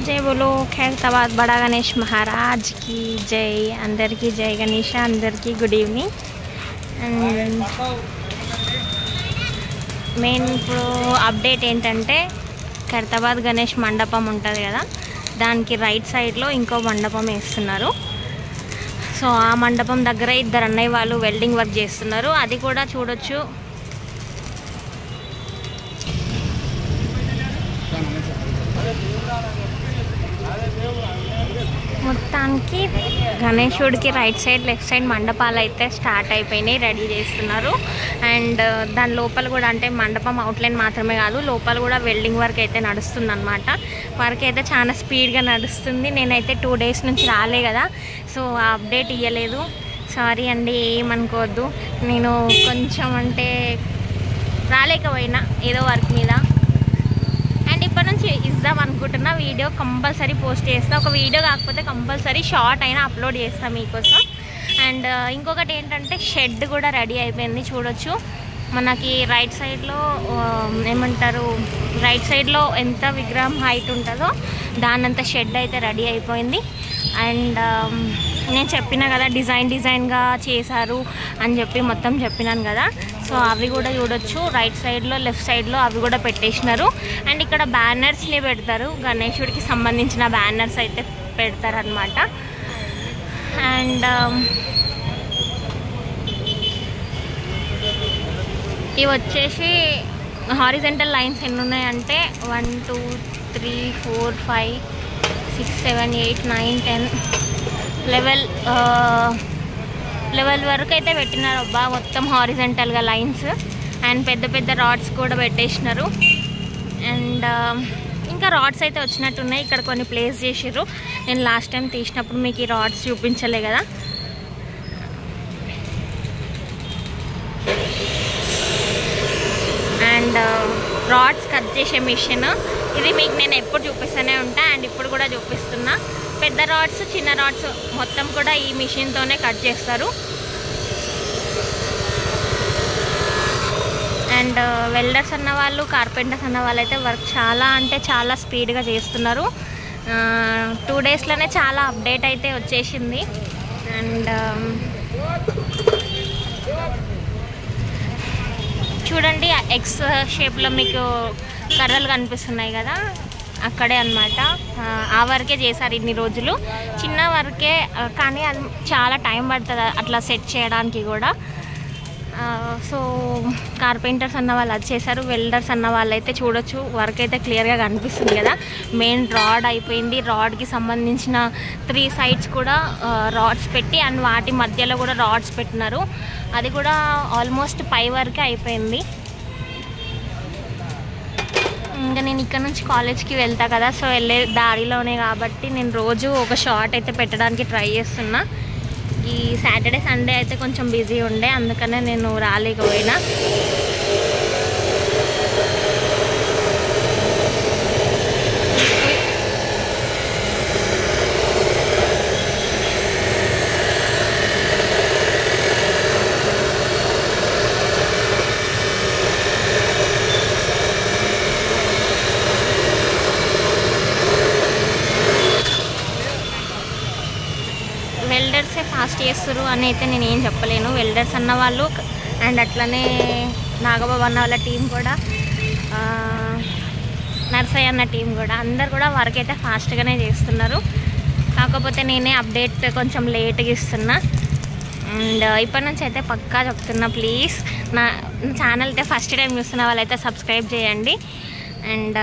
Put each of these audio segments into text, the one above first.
जय बोलो खैरताबाद बड़ा गणेश महाराज की जय। अंदर की जय गणेश, अंदर की गुड ఈవినింగ్। అండ్ మెయిన్ ఇప్పుడు అప్డేట్ ఏంటంటే ఖైరతాబాద్ గణేష్ మండపం ఉంటుంది కదా, దానికి రైట్ సైడ్లో ఇంకో మండపం వేస్తున్నారు। సో ఆ మండపం దగ్గర ఇద్దరు అన్నయ్య వాళ్ళు వెల్డింగ్ వర్క్ చేస్తున్నారు, అది కూడా చూడొచ్చు। మొత్తానికి గణేశుడికి రైట్ సైడ్ లెఫ్ట్ సైడ్ మండపాలు అయితే స్టార్ట్ అయిపోయినాయి, రెడీ చేస్తున్నారు। అండ్ దాని లోపల కూడా అంటే మండపం అవుట్లైన్ మాత్రమే కాదు, లోపల కూడా వెల్డింగ్ వర్క్ అయితే నడుస్తుంది అన్నమాట। వర్క్ అయితే చాలా స్పీడ్గా నడుస్తుంది। నేనైతే 2 days నుంచి రాలే కదా, సో ఆ అప్డేట్ ఇవ్వలేదు, సారీ అండి, ఏమనుకోవద్దు। నేను కొంచెం అంటే రాలేకపోయినా ఏదో వర్క్ మీద। అండ్ ఇప్పటి నుంచి ఇద్దాం అనుకుంటున్నా, వీడియో కంపల్సరీ పోస్ట్ చేస్తా, ఒక వీడియో కాకపోతే కంపల్సరీ షార్ట్ అయినా అప్లోడ్ చేస్తాను మీకోసం। అండ్ ఇంకొకటి ఏంటంటే షెడ్ కూడా రెడీ అయిపోయింది, చూడొచ్చు। మనకి రైట్ సైడ్లో ఏమంటారు, రైట్ సైడ్లో ఎంత విగ్రహం హైట్ ఉంటుందో దానంత షెడ్ అయితే రెడీ అయిపోయింది। అండ్ నేను చెప్పినా కదా డిజైన్గా చేశారు అని చెప్పి మొత్తం చెప్పినాను కదా, సో అవి కూడా చూడొచ్చు। రైట్ సైడ్లో లెఫ్ట్ సైడ్లో అవి కూడా పెట్టేసినారు। అండ్ ఇక్కడ బ్యానర్స్ని పెడతారు, గణేశుడికి సంబంధించిన బ్యానర్స్ అయితే పెడతారు అన్నమాట। అండ్ ఇవి వచ్చేసి హారిజెంటల్ లైన్స్ ఎన్ని ఉన్నాయంటే 1 2 3 4 5 6 7 8 9 10 లెవెల్ వరకు అయితే పెట్టినారు అబ్బా, మొత్తం హారిజెంటల్గా లైన్స్। అండ్ పెద్ద పెద్ద రాడ్స్ కూడా పెట్టేసినారు। అండ్ ఇంకా రాడ్స్ అయితే వచ్చినట్టున్నాయి, ఇక్కడ కొన్ని ప్లేస్ చేసిర్రు, నేను లాస్ట్ టైం తీసినప్పుడు మీకు ఈ రాడ్స్ చూపించలే కదా। అండ్ రాడ్స్ కట్ చేసే మిషన్ ఇది మీకు నేను ఎప్పుడు చూపిస్తూనే ఉంటా, అండ్ ఇప్పుడు కూడా చూపిస్తున్నా। పెద్ద రాడ్స్ చిన్న రాడ్స్ మొత్తం కూడా ఈ మిషన్తోనే కట్ చేస్తారు। అండ్ వెల్డర్స్ అన్న వాళ్ళు, కార్పెంటర్స్ అన్న వాళ్ళు అయితే వర్క్ చాలా అంటే చాలా స్పీడ్గా చేస్తున్నారు। 2 daysలోనే చాలా అప్డేట్ అయితే వచ్చేసింది। అండ్ చూడండి ఎక్స్ షేప్లో మీకు కర్రలు కనిపిస్తున్నాయి కదా, అక్కడే అన్నమాట, ఆ వర్కే చేశారు ఇన్ని రోజులు, చిన్న వర్కే కానీ అది చాలా టైం పడుతుంది అట్లా సెట్ చేయడానికి కూడా। సో కార్పెంటర్స్ అన్న వాళ్ళు అది చేశారు, వెల్డర్స్ అన్న వాళ్ళు అయితే చూడొచ్చు వర్క్ అయితే క్లియర్గా కనిపిస్తుంది కదా। మెయిన్ రాడ్ అయిపోయింది, రాడ్కి సంబంధించిన 3 sides కూడా రాడ్స్ పెట్టి అండ్ వాటి మధ్యలో కూడా రాడ్స్ పెట్టినారు, అది కూడా ఆల్మోస్ట్ పై వరకే అయిపోయింది। ఇంకా నేను ఇక్కడ నుంచి కాలేజ్కి వెళ్తా కదా, సో వెళ్ళే దారిలోనే కాబట్టి నేను రోజు ఒక షార్ట్ అయితే పెట్టడానికి ట్రై చేస్తున్నా। ఈ సాటర్డే సండే అయితే కొంచెం బిజీ ఉండే, అందుకనే నేను రాలేకపోయినా। వెల్డర్సే ఫాస్ట్ చేస్తారు అని అయితే నేను ఏం చెప్పలేను, వెల్డర్స్ అన్న వాళ్ళు అండ్ అట్లనే నాగబాబు అన్న వాళ్ళ టీం కూడా, నర్సయ్య అన్న టీం కూడా, అందరు కూడా వర్క్ అయితే ఫాస్ట్గానే చేస్తున్నారు। కాకపోతే నేనే అప్డేట్ కొంచెం లేట్గా ఇస్తున్నా। అండ్ ఇప్పటి నుంచి అయితే పక్కా చెప్తున్నా, ప్లీజ్ నా ఛానల్ అయితే ఫస్ట్ టైం చూస్తున్న వాళ్ళైతే సబ్స్క్రైబ్ చేయండి। అండ్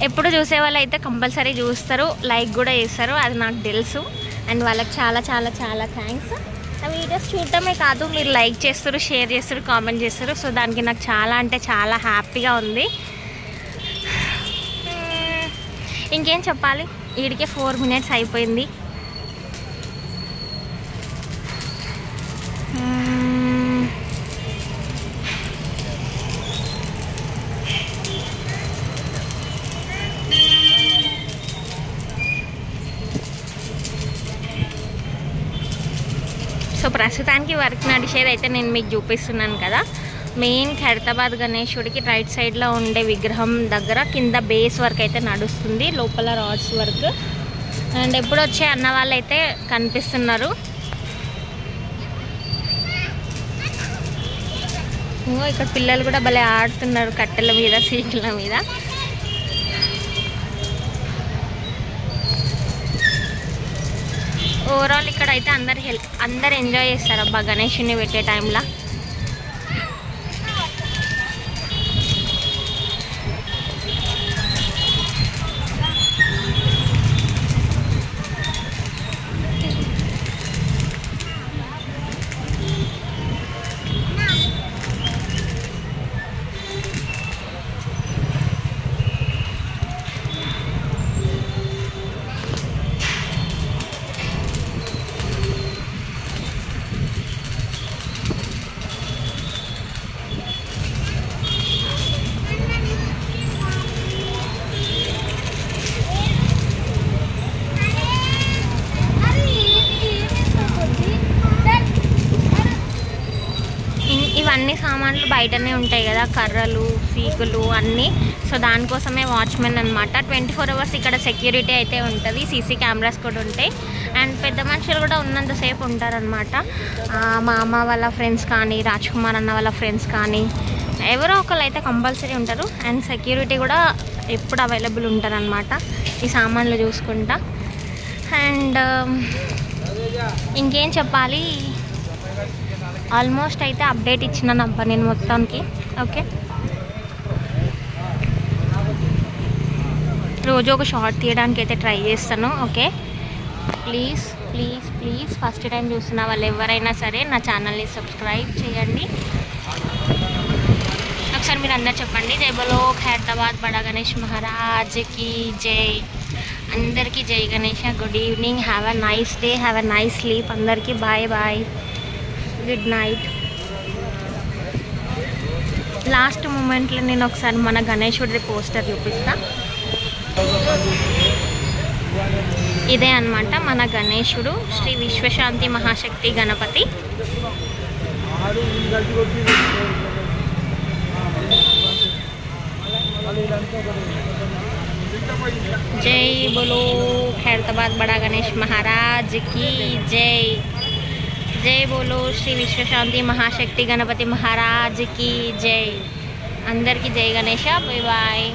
ఎప్పుడు చూసే వాళ్ళు అయితే కంపల్సరీ చూస్తారు, లైక్ కూడా చేస్తారు, అది నాకు తెలుసు। అండ్ వాళ్ళకి చాలా చాలా చాలా థ్యాంక్స్। ఆ వీడియోస్ చూడటమే కాదు, మీరు లైక్ చేస్తారు, షేర్ చేస్తారు, కామెంట్ చేస్తారు, సో దానికి నాకు చాలా అంటే చాలా హ్యాపీగా ఉంది। ఇంకేం చెప్పాలి, వీడికే 4 minutes అయిపోయింది। సో ప్రస్తుతానికి వర్క్ నడిచేది అయితే నేను మీకు చూపిస్తున్నాను కదా, మెయిన్ ఖైరతాబాద్ గణేశుడికి రైట్ సైడ్లో ఉండే విగ్రహం దగ్గర కింద బేస్ వర్క్ అయితే నడుస్తుంది, లోపల రాడ్స్ వర్క్. అండ్ ఎప్పుడు వచ్చే అన్న వాళ్ళు అయితే కనిపిస్తున్నారు. ఇక్కడ పిల్లలు కూడా భలే ఆడుతున్నారు కట్టెల మీద, సీకుల మీద. ఓవరాల్ ఇక్కడ అయితే అందరు ఎంజాయ్ చేస్తారు అబ్బా గణేషుని పెట్టే టైంలో. ఇవన్నీ సామాన్లు బయటనే ఉంటాయి కదా, కర్రలు, సీకులు అన్నీ. సో దానికోసమే వాచ్మెన్ అనమాట. 24 hours ఇక్కడ సెక్యూరిటీ అయితే ఉంటుంది, సీసీ కెమెరాస్ కూడా ఉంటాయి. అండ్ పెద్ద మనుషులు కూడా ఉన్నంతసేపు ఉంటారనమాట. మా అమ్మ వాళ్ళ ఫ్రెండ్స్ కానీ, రాజ్ కుమార్ అన్న వాళ్ళ ఫ్రెండ్స్ కానీ ఎవరో ఒకళ్ళు అయితే కంపల్సరీ ఉంటారు. అండ్ సెక్యూరిటీ కూడా ఎప్పుడు అవైలబుల్ ఉంటారనమాట ఈ సామాన్లు చూసుకుంటా. అండ్ ఇంకేం చెప్పాలి, ఆల్మోస్ట్ అయితే అప్డేట్ ఇచ్చినాను అబ్బా నేను మొత్తానికి. ఓకే, రోజు ఒక షార్ట్ తీయడానికి అయితే ట్రై చేస్తాను. Okay, please please please first time చూస్తున్న వాళ్ళు ఎవరైనా సరే నా ఛానల్ని సబ్స్క్రైబ్ చేయండి. ఒకసారి మీరు అందరు చెప్పండి, జై బోలో ఖైరతాబాద్ బడా గణేష్ మహారాజ్కి జై. అందరికీ జై Ganesha. Good evening, have a nice day, have a nice sleep. అందరికీ bye bye, good night. Last మూమెంట్లో నేను ఒకసారి మన గణేశుడి పోస్టర్ చూపిస్తా. ఇదే అన్నమాట మన గణేశుడు, శ్రీ విశ్వశాంతి మహాశక్తి గణపతి. జై బోలో ఖైరతాబాద్ బడా గణేష్ మహారాజ్ కి జై. జై బోలో శ్రీ విశ్వశాంతి మహాశక్తి గణపతి మహారాజ్ కి జై. అందరికీ జై గణేష. Bye bye.